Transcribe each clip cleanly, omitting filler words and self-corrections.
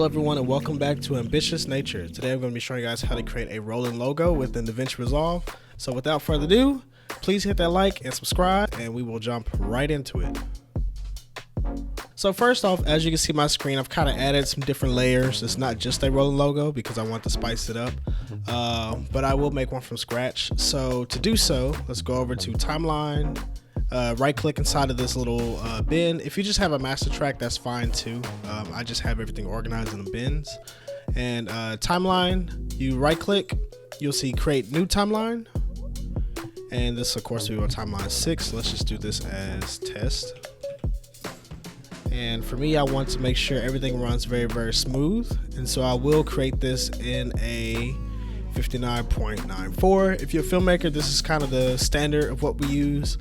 Hello everyone and welcome back to Ambitious Nature. Today I'm going to be showing you guys how to create a rolling logo within DaVinci Resolve. So without further ado, please hit that like and subscribe and we will jump right into it. So first off, as you can see my screen, I've kind of added some different layers. It's not just a rolling logo because I want to spice it up, but I will make one from scratch. So to do so, let's go over to Timeline. Right click inside of this little bin. If you just have a master track, that's fine too. I just have everything organized in the bins. And timeline, you right click, you'll see create new timeline. And this of course will be on timeline 6. Let's just do this as test. And for me, I want to make sure everything runs very smooth. And so I will create this in a 59.94. If you're a filmmaker, this is kind of the standard of what we use.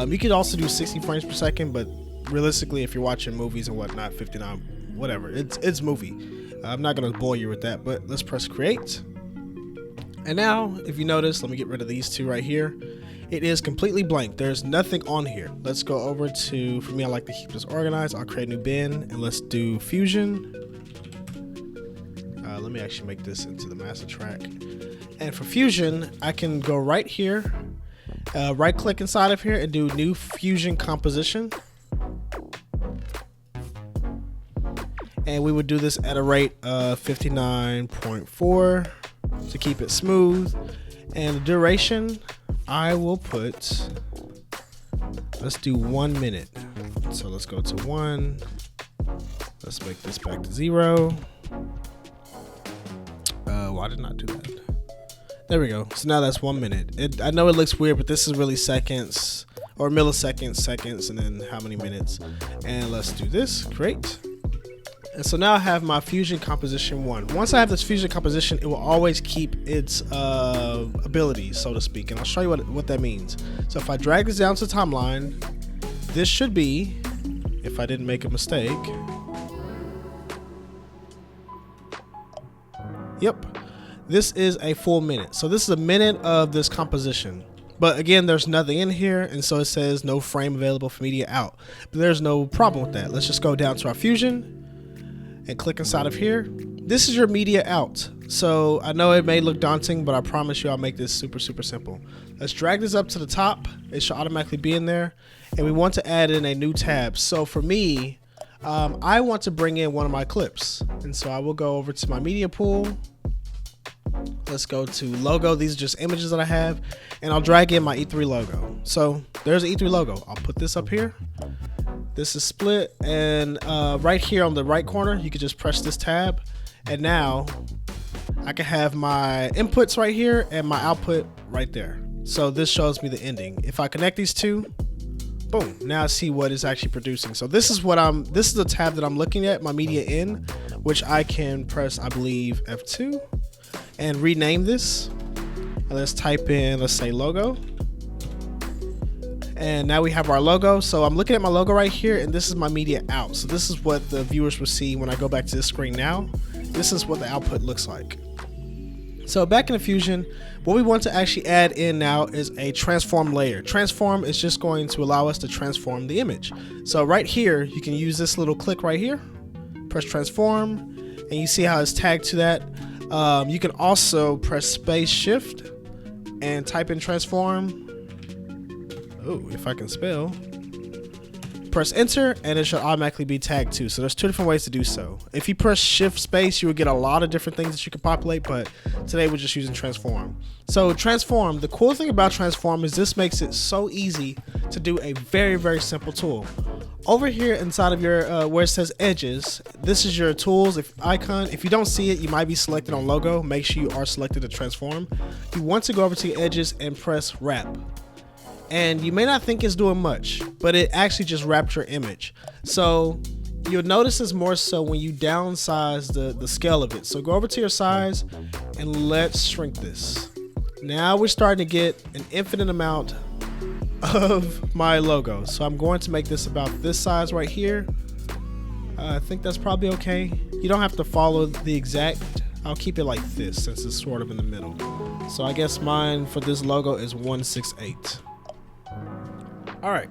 You could also do 60 frames per second, but realistically, if you're watching movies and whatnot, 59, whatever, it's movie. I'm not gonna bore you with that, but let's press create. And now, if you notice, let me get rid of these two right here. It is completely blank. There's nothing on here. Let's go over to, for me, I like to keep this organized. I'll create a new bin and let's do Fusion. Let me actually make this into the master track. And for Fusion, I can go right here, right click inside of here and do new Fusion composition. And we would do this at a rate of 59.4 to keep it smooth. And the duration, I will put, let's do 1 minute. So let's go to 1. Let's make this back to 0. Why did not do that? There we go. So now that's 1 minute. I know it looks weird, but this is really seconds or milliseconds, seconds, and then how many minutes. And let's do this. Great. And so now I have my Fusion Composition 1. Once I have this Fusion Composition, it will always keep its abilities, so to speak. And I'll show you what that means. So if I drag this down to timeline, this should be, if I didn't make a mistake. Yep. This is a full minute. So this is a minute of this composition. But again, there's nothing in here. And so it says no frame available for media out. But there's no problem with that. Let's just go down to our Fusion and click inside of here. This is your media out. So I know it may look daunting, but I promise you I'll make this super simple. Let's drag this up to the top. It should automatically be in there. And we want to add in a new tab. So for me, I want to bring in one of my clips. And so I will go over to my media pool. Let's go to logo. These are just images that I have, and I'll drag in my E3 logo. So there's an E3 logo. I'll put this up here. This is split, and right here on the right corner, you can just press this tab, and now I can have my inputs right here and my output right there. So this shows me the ending. If I connect these two, boom, now I see what is actually producing. So this is the tab that I'm looking at, my media in, which I can press, I believe, F2. And rename this, and let's type in, let's say logo, and now we have our logo. So I'm looking at my logo right here, and this is my media out. So this is what the viewers will see when I go back to this screen. Now this is what the output looks like. So back in the Fusion, what we want to actually add in now is a transform layer. Transform is just going to allow us to transform the image. So right here, you can use this little click right here, press transform, and you see how it's tagged to that. You can also press space shift and type in transform. Oh, if I can spell. Press enter and it should automatically be tagged too. So there's two different ways to do so. If you press shift space, you will get a lot of different things that you can populate, but today we're just using transform. So transform, the cool thing about transform is this makes it so easy to do a very simple tool. Over here inside of your where it says edges, this is your tools icon. If you don't see it, you might be selected on logo. Make sure you are selected to transform. You want to go over to your edges and press wrap. And you may not think it's doing much, but it actually just wrapped your image. So you'll notice this more so when you downsize the scale of it. So go over to your size and let's shrink this. Now we're starting to get an infinite amount of my logo. So I'm going to make this about this size right here. I think that's probably okay. You don't have to follow the exact, I'll keep it like this since it's sort of in the middle. So I guess mine for this logo is 168. All right,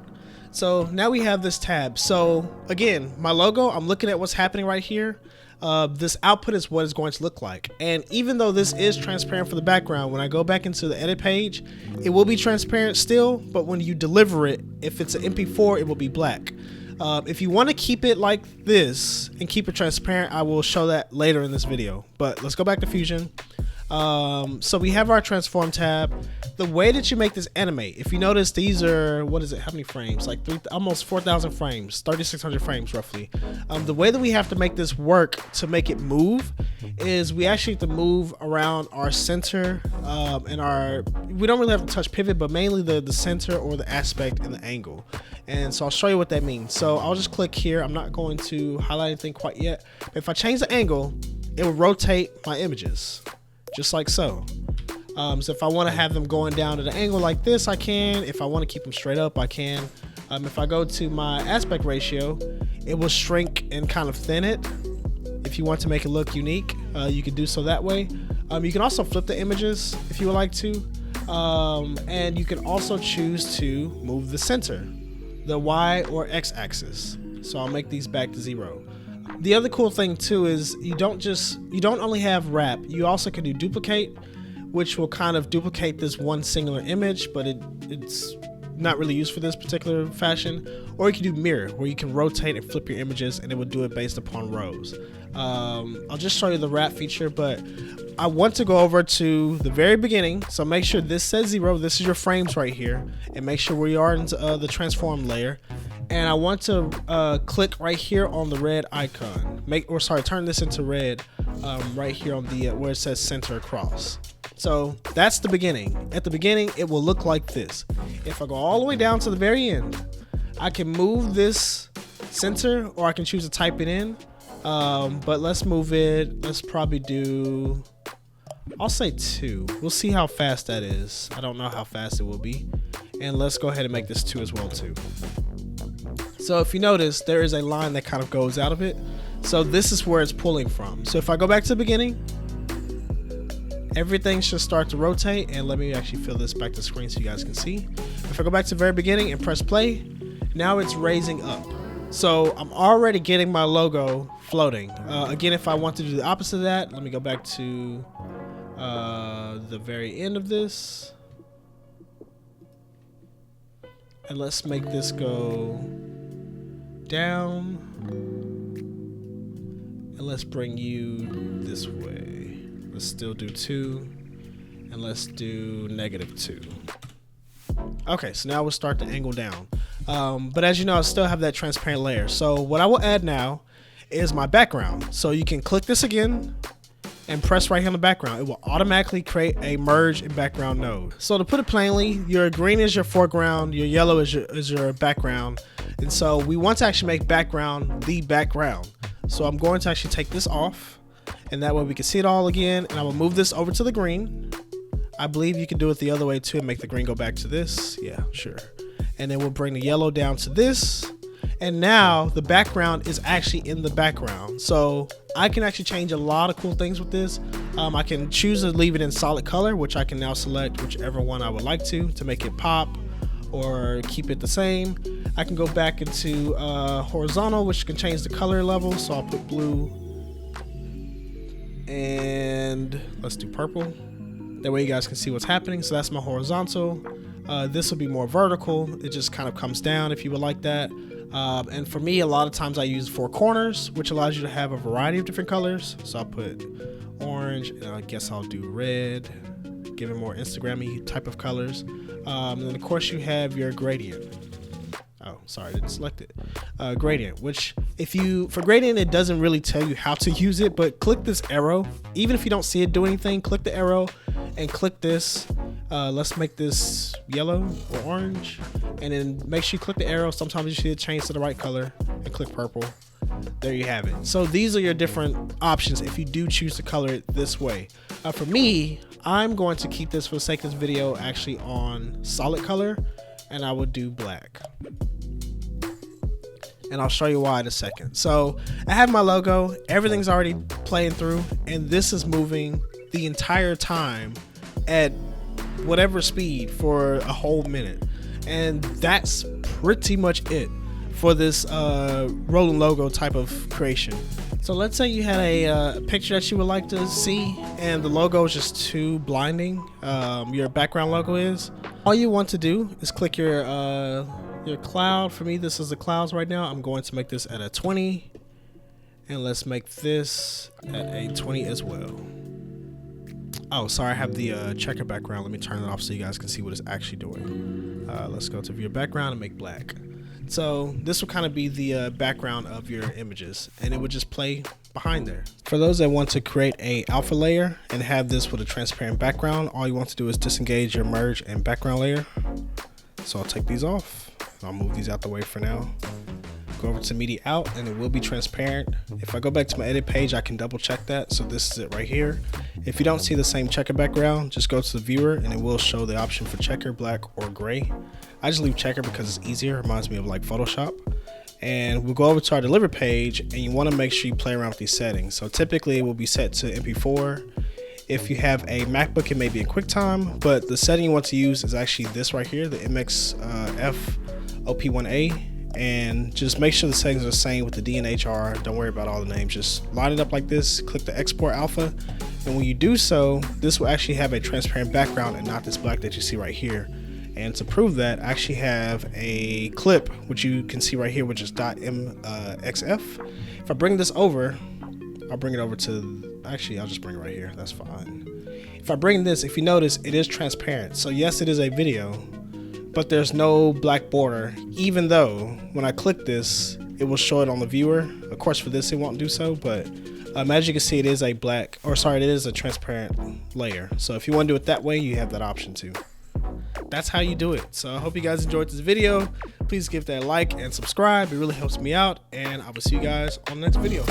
so now we have this tab. So again, my logo, I'm looking at what's happening right here. this output is what it's going to look like. And even though this is transparent for the background, when I go back into the edit page, it will be transparent still, but when you deliver it, if it's an MP4, it will be black. If you want to keep it like this and keep it transparent, I will show that later in this video. But let's go back to Fusion. So we have our transform tab. The way that you make this animate, if you notice, these are, what is it, how many frames, like almost 4,000 frames, 3,600 frames roughly. The way that we have to make this work to make it move is we actually have to move around our center, and we don't really have to touch pivot, but mainly the center or the aspect and the angle. And so I'll show you what that means. So I'll just click here. I'm not going to highlight anything quite yet. If I change the angle, it will rotate my images just like so. So if I want to have them going down at an angle like this, I can. If I want to keep them straight up, I can. If I go to my aspect ratio, it will shrink and kind of thin it. If you want to make it look unique, you can do so that way. You can also flip the images if you would like to. And you can also choose to move the center, the Y or X axis. So I'll make these back to 0. The other cool thing too is you don't only have wrap, you also can do duplicate, which will kind of duplicate this one singular image, but it's not really used for this particular fashion. Or you can do mirror, where you can rotate and flip your images and it will do it based upon rows. I'll just show you the wrap feature, but I want to go over to the very beginning. So make sure this says 0, this is your frames right here, and make sure we are in the transform layer. And I want to click right here on the red icon. Turn this into red right here on the where it says center across. So that's the beginning. At the beginning, it will look like this. If I go all the way down to the very end, I can move this center, or I can choose to type it in. But let's move it. Let's probably do, I'll say 2. We'll see how fast that is. I don't know how fast it will be. And let's go ahead and make this 2 as well too. So if you notice, there is a line that kind of goes out of it. So this is where it's pulling from. So if I go back to the beginning, everything should start to rotate. And let me actually fill this back to screen so you guys can see. If I go back to the very beginning and press play, now it's raising up. So I'm already getting my logo floating. Again, if I want to do the opposite of that, let me go back to the very end of this. And let's make this go down. And let's bring you this way. Let's still do 2. And let's do -2. Okay, so now we'll start to angle down. But as you know, I still have that transparent layer. So what I will add now is my background. So you can click this again and press right here on the background. It will automatically create a merge and background node. So to put it plainly, your green is your foreground, your yellow is your background. And so we want to actually make background the background. So I'm going to actually take this off, and that way we can see it all again. And I will move this over to the green. I believe you can do it the other way too and make the green go back to this. Yeah, sure. And then we'll bring the yellow down to this. And now the background is actually in the background. So I can actually change a lot of cool things with this. I can choose to leave it in solid color, which I can now select whichever one I would like to make it pop or keep it the same. I can go back into horizontal, which can change the color level. So I'll put blue and let's do purple. That way you guys can see what's happening. So that's my horizontal. This will be more vertical. It just kind of comes down if you would like that. And for me, a lot of times I use 4 corners, which allows you to have a variety of different colors. So I'll put orange, and I guess I'll do red, give it more Instagram-y type of colors. And then of course you have your gradient. Oh, sorry, I didn't select it. Gradient, which for gradient, it doesn't really tell you how to use it, but click this arrow. Even if you don't see it do anything, click the arrow and click this. Let's make this yellow or orange, and then make sure you click the arrow. Sometimes you see it change to the right color, and click purple. There you have it. So these are your different options if you do choose to color it this way. For me, I'm going to keep this for the sake of this video actually on solid color, and I will do black. And I'll show you why in a second. So I have my logo, everything's already playing through, and this is moving the entire time at whatever speed for a whole minute. And that's pretty much it for this rolling logo type of creation. So let's say you had a picture that you would like to see and the logo is just too blinding. Your background logo is. All you want to do is click your cloud. For me, this is the clouds right now. I'm going to make this at a 20, and let's make this at a 20 as well. Oh, sorry, I have the checker background. Let me turn it off so you guys can see what it's actually doing. Let's go to view background and make black. So this will kind of be the background of your images, and it would just play behind there. For those that want to create a alpha layer and have this with a transparent background, all you want to do is disengage your merge and background layer. So I'll take these off. I'll move these out the way for now. Go over to media out and it will be transparent. If I go back to my edit page, I can double check that. So this is it right here. If you don't see the same checker background, just go to the viewer and it will show the option for checker, black, or gray. I just leave checker because it's easier. It reminds me of like Photoshop. And we'll go over to our deliver page, and you want to make sure you play around with these settings. So typically it will be set to MP4. If you have a MacBook, it may be in QuickTime, but the setting you want to use is actually this right here, the MXF OP1A. And just make sure the settings are the same with the D and HR. Don't worry about all the names. Just line it up like this, click the export alpha, and when you do so, this will actually have a transparent background and not this black that you see right here. And to prove that, I actually have a clip which you can see right here, which is .mxf. If I bring this over, I'll bring it over to, actually I'll just bring it right here, that's fine. If I bring this, if you notice, it is transparent. So yes, it is a video, but there's no black border, even though when I click this, it will show it on the viewer. Of course for this it won't do so, but as you can see, it is a it is a transparent layer. So if you want to do it that way, you have that option too. That's how you do it. So I hope you guys enjoyed this video. Please give that a like and subscribe. It really helps me out, and I will see you guys on the next video.